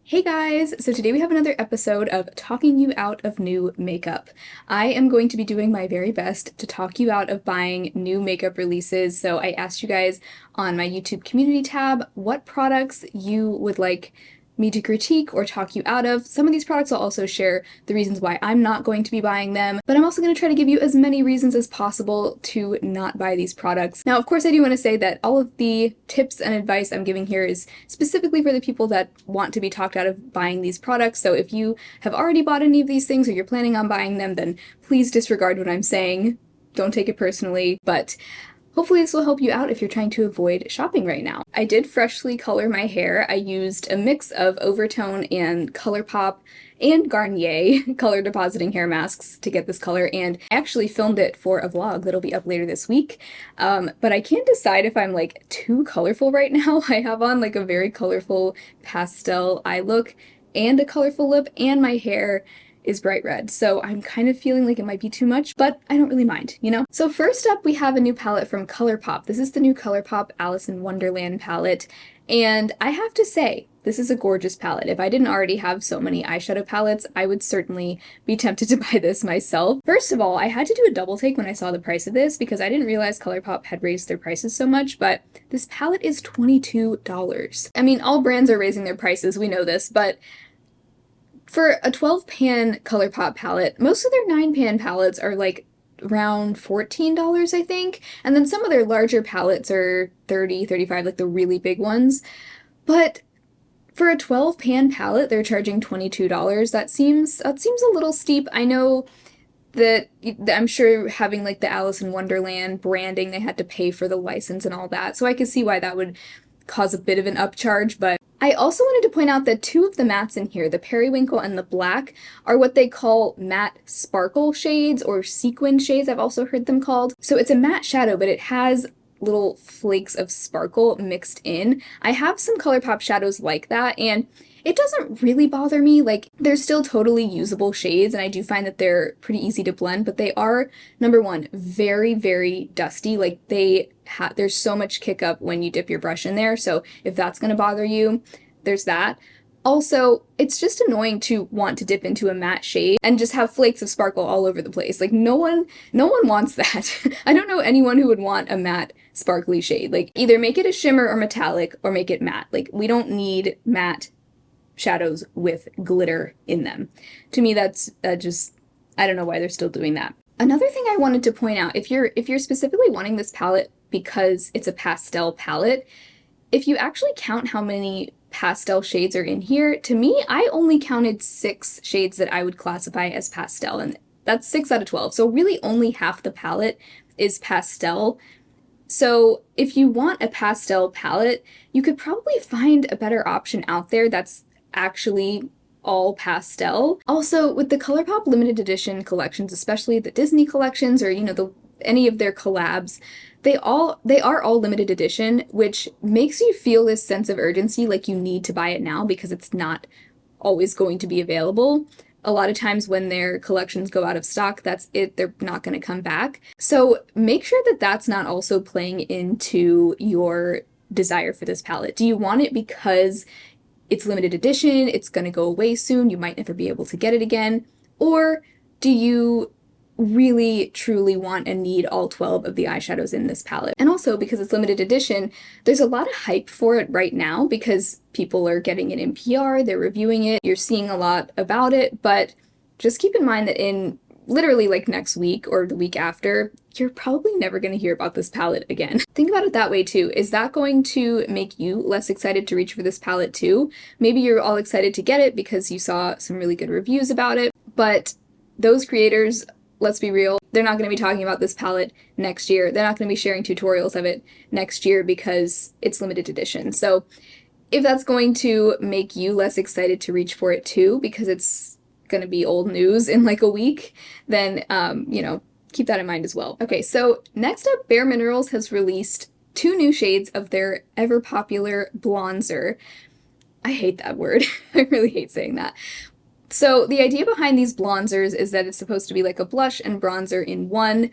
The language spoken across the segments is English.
Hey guys! So today we have another episode of talking you out of new makeup. I am going to be doing my very best to talk you out of buying new makeup releases. So I asked you guys on my YouTube community tab what products you would like me to critique or talk you out of. Some of these products I'll also share the reasons why I'm not going to be buying them, but I'm also going to try to give you as many reasons as possible to not buy these products. Now, of course, I do want to say that all of the tips and advice I'm giving here is specifically for the people that want to be talked out of buying these products. So if you have already bought any of these things or you're planning on buying them, then please disregard what I'm saying. Don't take it personally, but hopefully this will help you out if you're trying to avoid shopping right now. I did freshly color my hair. I used a mix of Overtone and ColourPop and Garnier color depositing hair masks to get this color, and I actually filmed it for a vlog that'll be up later this week. But I can't decide if I'm like too colorful right now. I have on like a very colorful pastel eye look and a colorful lip, and my hair is bright red, so I'm kind of feeling like it might be too much, but I don't really mind, you know? So first up, we have a new palette from ColourPop. This is the new ColourPop Alice in Wonderland palette, and I have to say, this is a gorgeous palette. If I didn't already have so many eyeshadow palettes, I would certainly be tempted to buy this myself. First of all, I had to do a double take when I saw the price of this because I didn't realize ColourPop had raised their prices so much, but this palette is $22. I mean, all brands are raising their prices, we know this, but for a 12-pan ColourPop palette, most of their 9-pan palettes are like around $14, I think, and then some of their larger palettes are $30, $35, like the really big ones. But for a 12-pan palette, they're charging $22. That seems a little steep. I know that I'm sure having like the Alice in Wonderland branding, they had to pay for the license and all that, so I could see why that would cause a bit of an upcharge, but I also wanted to point out that two of the mattes in here, the Periwinkle and the Black, are what they call matte sparkle shades or sequin shades, I've also heard them called. So it's a matte shadow, but it has little flakes of sparkle mixed in. I have some ColourPop shadows like that, and it doesn't really bother me. Like, they're still totally usable shades, and I do find that they're pretty easy to blend, but they are, number one, very, very dusty. Like, there's so much kick up when you dip your brush in there, so if that's gonna bother you, there's that. Also, it's just annoying to want to dip into a matte shade and just have flakes of sparkle all over the place. Like, no one wants that. I don't know anyone who would want a matte sparkly shade. Like, either make it a shimmer or metallic or make it matte. Like, we don't need matte shadows with glitter in them. To me, that's just, I don't know why they're still doing that. Another thing I wanted to point out, if you're specifically wanting this palette because it's a pastel palette, if you actually count how many pastel shades are in here, to me, I only counted 6 shades that I would classify as pastel, and that's 6 out of 12. So really only half the palette is pastel. So if you want a pastel palette, you could probably find a better option out there that's actually all pastel. Also, with the ColourPop limited edition collections, especially the Disney collections or, you know, any of their collabs, they are all limited edition, which makes you feel this sense of urgency, like you need to buy it now because it's not always going to be available. A lot of times when their collections go out of stock, that's it, they're not going to come back. So make sure that that's not also playing into your desire for this palette. Do you want it because it's limited edition, it's going to go away soon, you might never be able to get it again? Or do you really truly want and need all 12 of the eyeshadows in this palette? And also, because it's limited edition, there's a lot of hype for it right now because people are getting it in PR, they're reviewing it, you're seeing a lot about it, but just keep in mind that in literally like next week or the week after, you're probably never going to hear about this palette again. Think about it that way too. Is that going to make you less excited to reach for this palette too? Maybe you're all excited to get it because you saw some really good reviews about it, but those creators, let's be real, they're not going to be talking about this palette next year. They're not going to be sharing tutorials of it next year because it's limited edition. So if that's going to make you less excited to reach for it too, because it's going to be old news in like a week, then, you know, keep that in mind as well. Okay, so next up, Bareminerals has released 2 new shades of their ever-popular Blonzer. I hate that word. I really hate saying that. So the idea behind these Blonzers is that it's supposed to be like a blush and bronzer in one.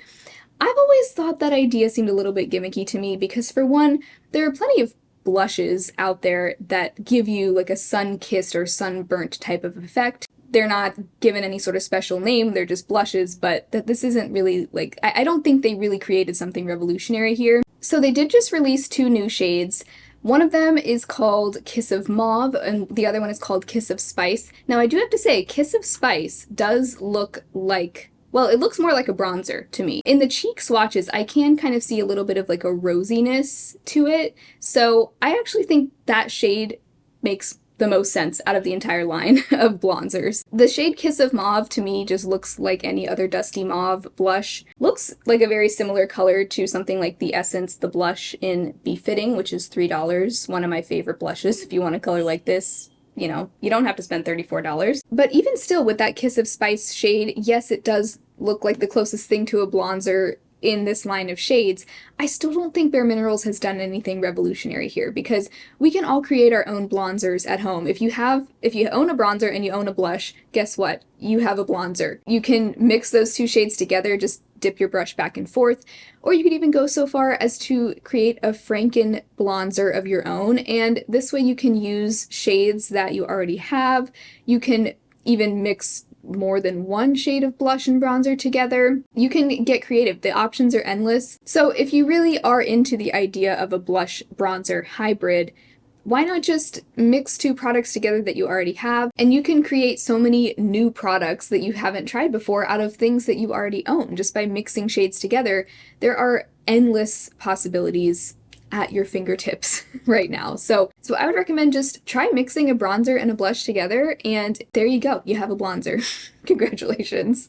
I've always thought that idea seemed a little bit gimmicky to me because, for one, there are plenty of blushes out there that give you like a sun-kissed or sunburnt type of effect. They're not given any sort of special name, they're just blushes, but that this isn't really like, I don't think they really created something revolutionary here. So they did just release 2 new shades. One of them is called Kiss of Mauve, and the other one is called Kiss of Spice. Now I do have to say, Kiss of Spice does look like, well, it looks more like a bronzer to me. In the cheek swatches, I can kind of see a little bit of like a rosiness to it, so I actually think that shade makes the most sense out of the entire line of Blonzers. The shade Kiss of Mauve to me just looks like any other dusty mauve blush. Looks like a very similar color to something like the Essence, the blush in Befitting, which is $3. One of my favorite blushes if you want a color like this. You know, you don't have to spend $34. But even still, with that Kiss of Spice shade, yes, it does look like the closest thing to a bronzer in this line of shades. I still don't think Bareminerals has done anything revolutionary here, because we can all create our own bronzers at home. If you own a bronzer and you own a blush, guess what? You have a blonzer. You can mix those 2 shades together, just dip your brush back and forth, or you could even go so far as to create a Franken blonzer of your own, and this way you can use shades that you already have. You can even mix more than 1 shade of blush and bronzer together. You can get creative. The options are endless. So if you really are into the idea of a blush bronzer hybrid, why not just mix 2 products together that you already have, and you can create so many new products that you haven't tried before out of things that you already own just by mixing shades together. There are endless possibilities at your fingertips right now. So I would recommend just try mixing a bronzer and a blush together, and there you go, you have a blonzer. Congratulations.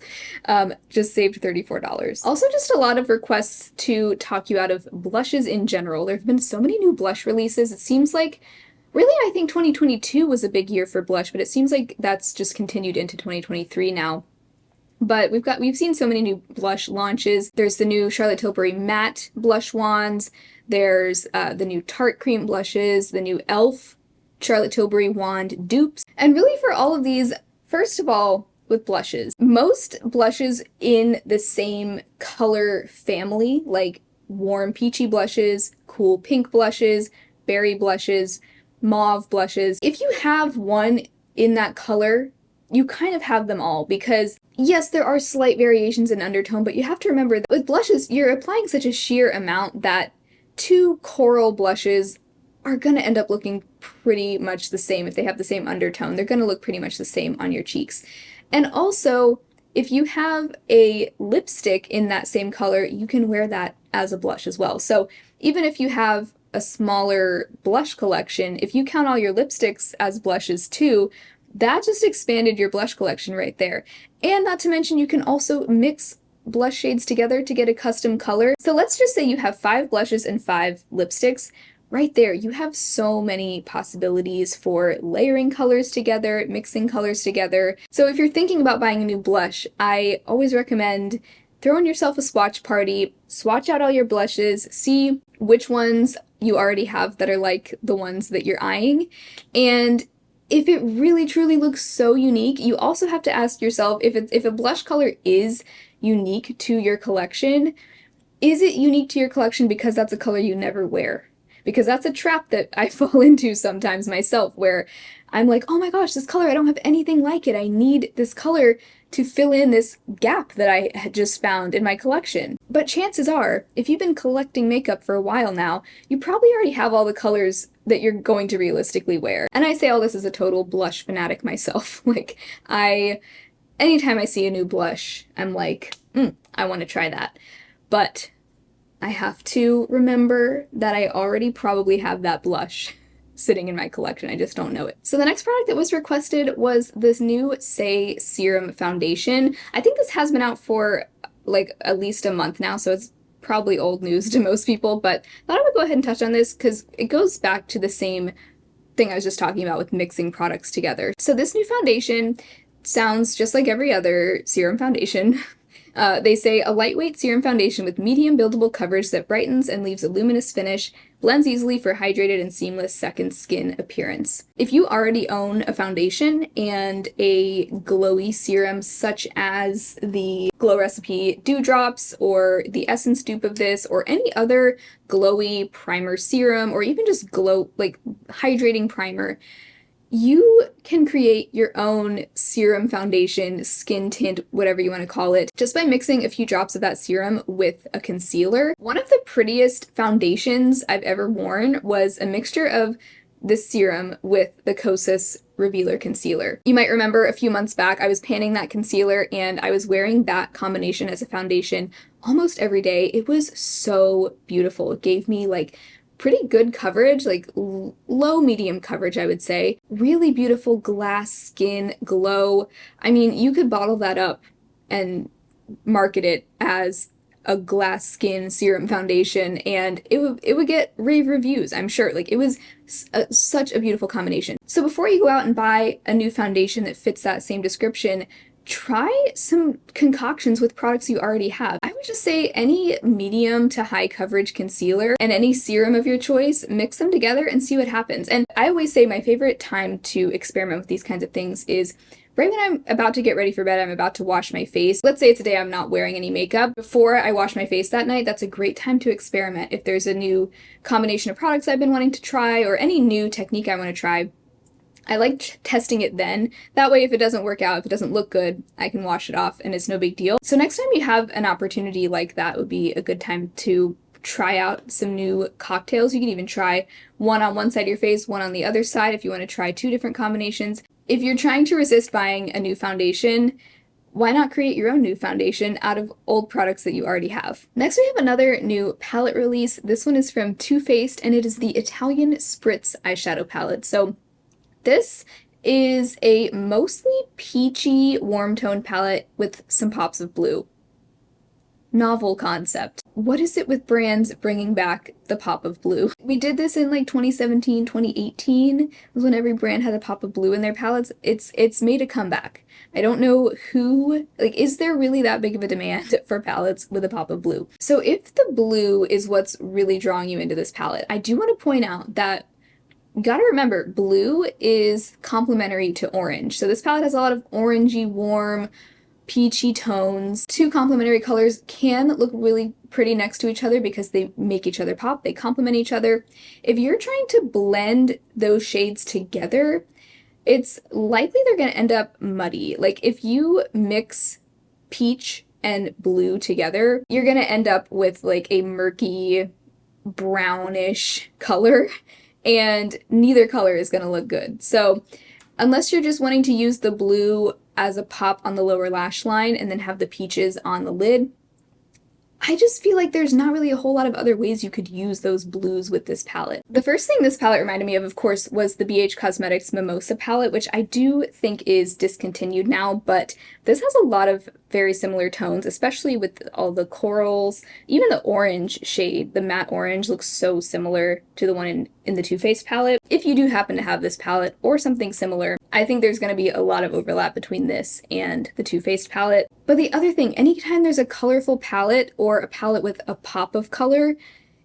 Just saved $34. Also, just a lot of requests to talk you out of blushes in general. There have been so many new blush releases. It seems like, really, I think 2022 was a big year for blush, but it seems like that's just continued into 2023 now. But we've seen so many new blush launches. There's the new Charlotte Tilbury matte blush wands. There's the new Tarte cream blushes, the new e.l.f. Charlotte Tilbury wand dupes. And really for all of these, first of all, with blushes, most blushes in the same color family, like warm peachy blushes, cool pink blushes, berry blushes, mauve blushes. If you have one in that color, you kind of have them all, because yes, there are slight variations in undertone, but you have to remember that with blushes, you're applying such a sheer amount that 2 coral blushes are going to end up looking pretty much the same. If they have the same undertone, they're going to look pretty much the same on your cheeks. And also, if you have a lipstick in that same color, you can wear that as a blush as well. So even if you have a smaller blush collection, if you count all your lipsticks as blushes too, that just expanded your blush collection right there. And not to mention, you can also mix blush shades together to get a custom color. So let's just say you have 5 blushes and 5 lipsticks. Right there, you have so many possibilities for layering colors together, mixing colors together. So if you're thinking about buying a new blush, I always recommend throwing yourself a swatch party, swatch out all your blushes, see which ones you already have that are like the ones that you're eyeing, and if it really truly looks so unique, you also have to ask yourself, if a blush color is unique to your collection, is it unique to your collection because that's a color you never wear? Because that's a trap that I fall into sometimes myself, where I'm like, oh my gosh, this color, I don't have anything like it. I need this color to fill in this gap that I had just found in my collection. But chances are, if you've been collecting makeup for a while now, you probably already have all the colors that you're going to realistically wear. And I say all this as a total blush fanatic myself. Like, anytime I see a new blush, I'm like, I want to try that. But I have to remember that I already probably have that blush sitting in my collection. I just don't know it. So the next product that was requested was this new Saie Serum Foundation. I think this has been out for like at least a month now, so it's probably old news to most people, but I thought I would go ahead and touch on this because it goes back to the same thing I was just talking about with mixing products together. So this new foundation sounds just like every other serum foundation. They say a lightweight serum foundation with medium buildable coverage that brightens and leaves a luminous finish, blends easily for hydrated and seamless second skin appearance. If you already own a foundation and a glowy serum such as the Glow Recipe Dewdrops or the Essence dupe of this or any other glowy primer serum or even just glow, like hydrating primer, you can create your own serum foundation, skin tint, whatever you want to call it, just by mixing a few drops of that serum with a concealer. One of the prettiest foundations I've ever worn was a mixture of this serum with the Kosas Revealer Concealer. You might remember a few months back I was panning that concealer and I was wearing that combination as a foundation almost every day. It was so beautiful. It gave me like pretty good coverage, like low medium coverage, I would say. Really beautiful glass skin glow. I mean, you could bottle that up and market it as a glass skin serum foundation and it would get rave reviews, I'm sure. Like, it was such a beautiful combination. So before you go out and buy a new foundation that fits that same description, try some concoctions with products you already have. I would just say any medium to high coverage concealer and any serum of your choice, mix them together and see what happens. And I always say my favorite time to experiment with these kinds of things is right when I'm about to get ready for bed, I'm about to wash my face. Let's say it's a day I'm not wearing any makeup. Before I wash my face that night, that's a great time to experiment. If there's a new combination of products I've been wanting to try or any new technique I want to try, I like testing it then. That way, if it doesn't work out, if it doesn't look good, I can wash it off and it's no big deal. So next time you have an opportunity like that would be a good time to try out some new cocktails. You can even try one on one side of your face, one on the other side if you want to try two different combinations. If you're trying to resist buying a new foundation, why not create your own new foundation out of old products that you already have? Next, we have another new palette release. This one is from Too Faced and it is the Italian Spritz eyeshadow palette. So this is a mostly peachy warm tone palette with some pops of blue. Novel concept. What is it with brands bringing back the pop of blue? We did this in like 2017, 2018, was when every brand had a pop of blue in their palettes. It's made a comeback. I don't know who, like, is there really that big of a demand for palettes with a pop of blue? So if the blue is what's really drawing you into this palette, I do want to point out that you gotta remember, blue is complementary to orange. So this palette has a lot of orangey, warm, peachy tones. Two complementary colors can look really pretty next to each other because they make each other pop, they complement each other. If you're trying to blend those shades together, it's likely they're gonna end up muddy. Like, if you mix peach and blue together, you're gonna end up with like a murky, brownish color. And neither color is going to look good. So unless you're just wanting to use the blue as a pop on the lower lash line and then have the peaches on the lid, I just feel like there's not really a whole lot of other ways you could use those blues with this palette. The first thing this palette reminded me of course, was the BH Cosmetics Mimosa palette, which I do think is discontinued now, but this has a lot of very similar tones, especially with all the corals. Even the orange shade, the matte orange, looks so similar to the one in the Too Faced palette. If you do happen to have this palette or something similar, I think there's going to be a lot of overlap between this and the Too Faced palette. But the other thing, anytime there's a colorful palette or a palette with a pop of color,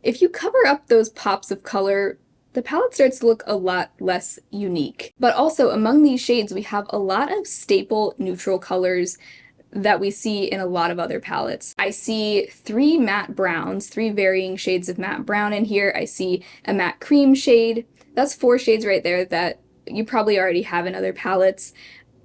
if you cover up those pops of color, the palette starts to look a lot less unique. But also among these shades, we have a lot of staple neutral colors that we see in a lot of other palettes. I see 3 matte browns, 3 varying shades of matte brown in here. I see a matte cream shade. That's 4 shades right there that you probably already have in other palettes.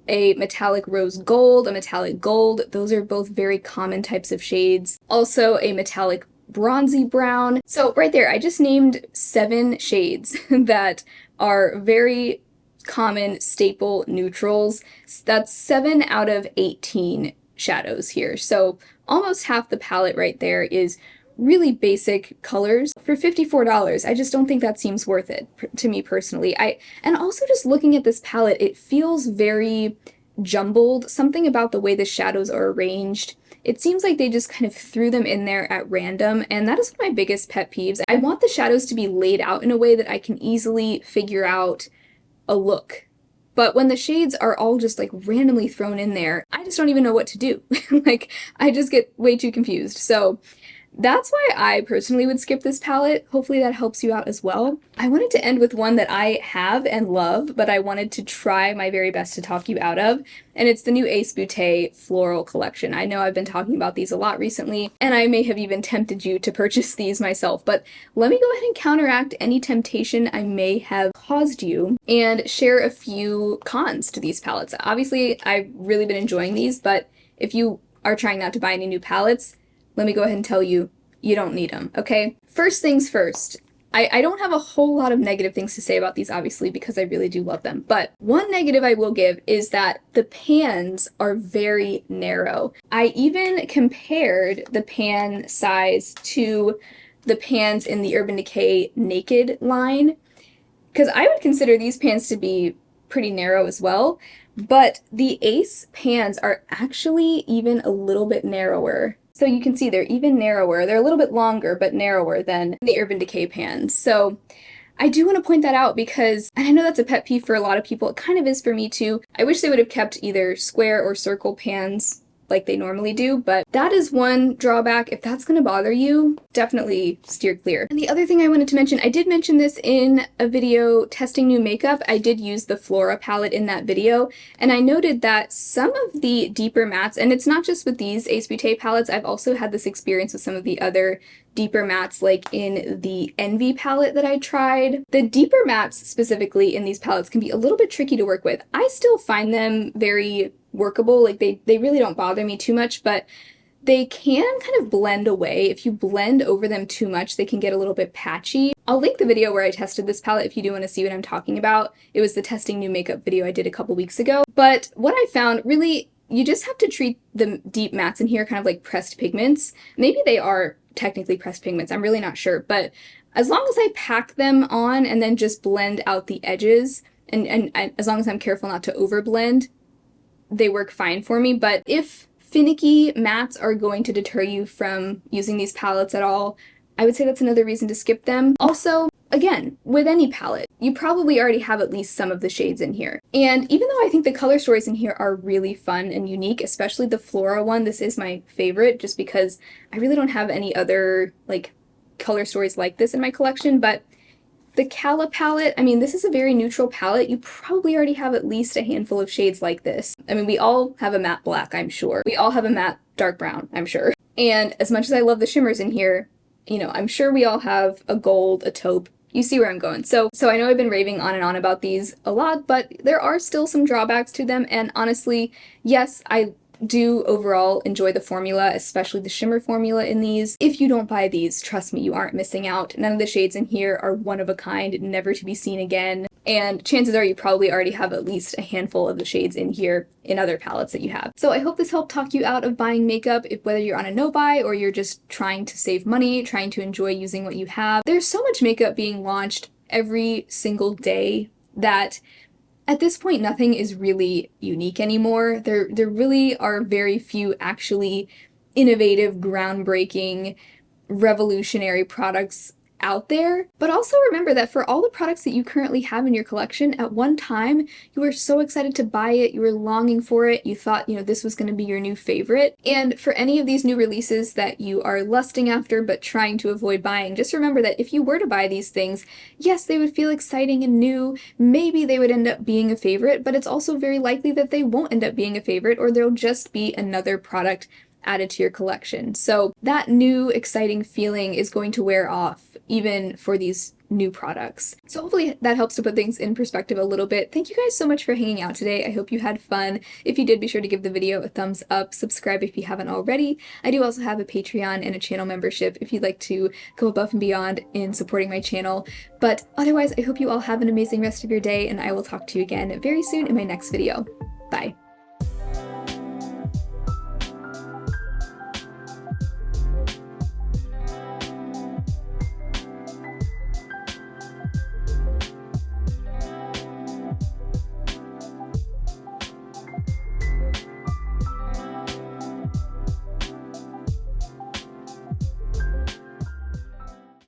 A metallic rose gold, a metallic gold. Those are both very common types of shades. Also a metallic bronzy brown. So right there, I just named 7 shades that are very common staple neutrals. That's 7 out of 18 shadows here. So almost half the palette right there is really basic colors for $54. I just don't think that seems worth it to me personally. And also just looking at this palette, it feels very jumbled. Something about the way the shadows are arranged. It seems like they just kind of threw them in there at random, and that is one of my biggest pet peeves. I want the shadows to be laid out in a way that I can easily figure out a look. But when the shades are all just like randomly thrown in there, I just don't even know what to do. Like, I just get way too confused. So that's why I personally would skip this palette. Hopefully that helps you out as well. I wanted to end with one that I have and love, but I wanted to try my very best to talk you out of, and it's the new Beaute Floral Collection. I know I've been talking about these a lot recently, and I may have even tempted you to purchase these myself, but let me go ahead and counteract any temptation I may have caused you and share a few cons to these palettes. Obviously, I've really been enjoying these, but if you are trying not to buy any new palettes, let me go ahead and tell you, you don't need them, okay? First things first, I don't have a whole lot of negative things to say about these, obviously, because I really do love them. But one negative I will give is that the pans are very narrow. I even compared the pan size to the pans in the Urban Decay Naked line, because I would consider these pans to be pretty narrow as well, but the Ace pans are actually even a little bit narrower. So you can see they're even narrower. They're a little bit longer, but narrower than the Urban Decay pans. So I do want to point that out because, and I know that's a pet peeve for a lot of people, it kind of is for me too. I wish they would have kept either square or circle pans like they normally do, but that is one drawback. If that's going to bother you, definitely steer clear. And the other thing I wanted to mention, I did mention this in a video testing new makeup. I did use the Flora palette in that video, and I noted that some of the deeper mattes, and it's not just with these Beaute palettes, I've also had this experience with some of the other deeper mattes, like in the Envy palette that I tried. The deeper mattes specifically in these palettes can be a little bit tricky to work with. I still find them very workable, like they really don't bother me too much, but they can kind of blend away. If you blend over them too much, they can get a little bit patchy. I'll link the video where I tested this palette if you do want to see what I'm talking about. It was the testing new makeup video I did a couple weeks ago. But what I found, really, you just have to treat the deep mattes in here kind of like pressed pigments. Maybe they are technically pressed pigments, I'm really not sure, but as long as I pack them on and then just blend out the edges, and as long as I'm careful not to overblend, they work fine for me. But if finicky mattes are going to deter you from using these palettes at all, I would say that's another reason to skip them. Also, again, with any palette, you probably already have at least some of the shades in here. And even though I think the color stories in here are really fun and unique, especially the Flora one, this is my favorite just because I really don't have any other like color stories like this in my collection, but the Cala palette, I mean, this is a very neutral palette. You probably already have at least a handful of shades like this. I mean, we all have a matte black, I'm sure. We all have a matte dark brown, I'm sure. And as much as I love the shimmers in here, you know, I'm sure we all have a gold, a taupe. You see where I'm going. So I know I've been raving on and on about these a lot, but there are still some drawbacks to them. And honestly, yes, I do overall enjoy the formula, especially the shimmer formula in these. If you don't buy these, trust me, you aren't missing out. None of the shades in here are one of a kind, never to be seen again. And chances are you probably already have at least a handful of the shades in here in other palettes that you have. So I hope this helped talk you out of buying makeup, whether you're on a no-buy or you're just trying to save money, trying to enjoy using what you have. There's so much makeup being launched every single day that at this point, nothing is really unique anymore. There really are very few actually innovative, groundbreaking, revolutionary products out there. But also remember that for all the products that you currently have in your collection, at one time, you were so excited to buy it, you were longing for it, you thought, you know, this was going to be your new favorite. And for any of these new releases that you are lusting after but trying to avoid buying, just remember that if you were to buy these things, yes, they would feel exciting and new, maybe they would end up being a favorite, but it's also very likely that they won't end up being a favorite, or they'll just be another product added to your collection. So that new exciting feeling is going to wear off even for these new products. So hopefully that helps to put things in perspective a little bit. Thank you guys so much for hanging out today. I hope you had fun. If you did, be sure to give the video a thumbs up, subscribe if you haven't already. I do also have a Patreon and a channel membership if you'd like to go above and beyond in supporting my channel. But otherwise, I hope you all have an amazing rest of your day, and I will talk to you again very soon in my next video. Bye.